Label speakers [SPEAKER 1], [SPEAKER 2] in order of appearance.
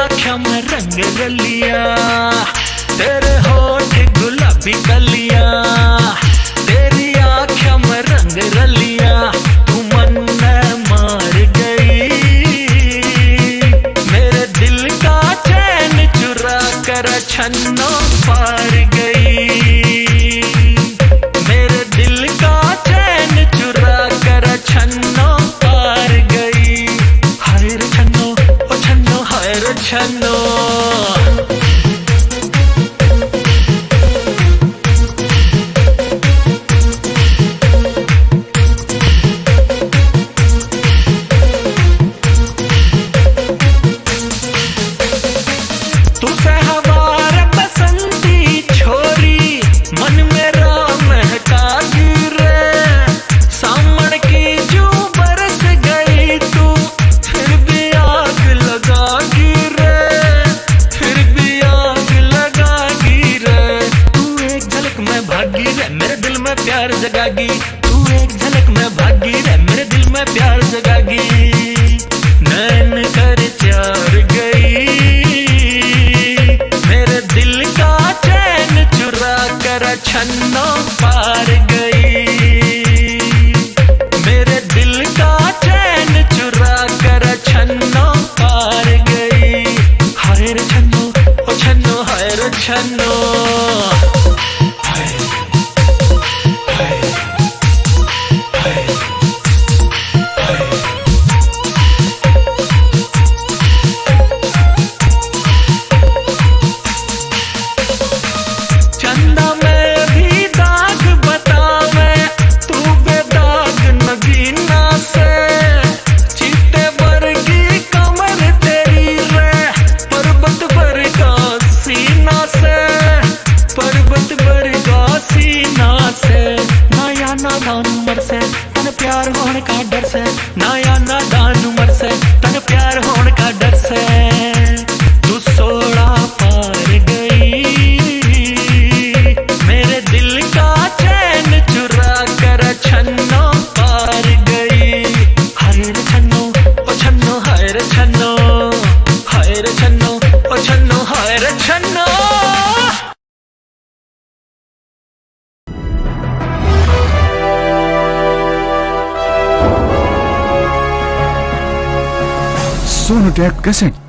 [SPEAKER 1] आँखों में रंग रलिया, तेरे होठ गुलाबी कलिया, तेरी आँखों में रंग रलिया, तू मन में मार गई। मेरे दिल का चैन चुरा कर छन्नो पार गई। मेरे दिल का चैन चुरा कर छन्नो पार गई। हाय रे छन्नो, ओ छन्नो, हाय रे छन्नो। जगागी तू एक झलक में भागी रे, मेरे दिल में प्यार जगागी। नैन कर चार गई, मेरे दिल का चैन चुरा कर छन्नो पार गई। मेरे दिल का चैन चुरा कर छन्नो पार गई। हाय रे छन्नो, ओ छन्नो, हाय रे छन्नो। नया नादान उमर से तन प्यार होने का डर से तू 16 पार गई। मेरे दिल का चैन चुरा कर छन्नो पार गई। हाय रे छन्नो, ओ छन्नो, हाय रे छन्नो, हाय रे छन्नो, ओ छन्नो, हाय रे छन्नो।
[SPEAKER 2] सोनोटेक कैसेट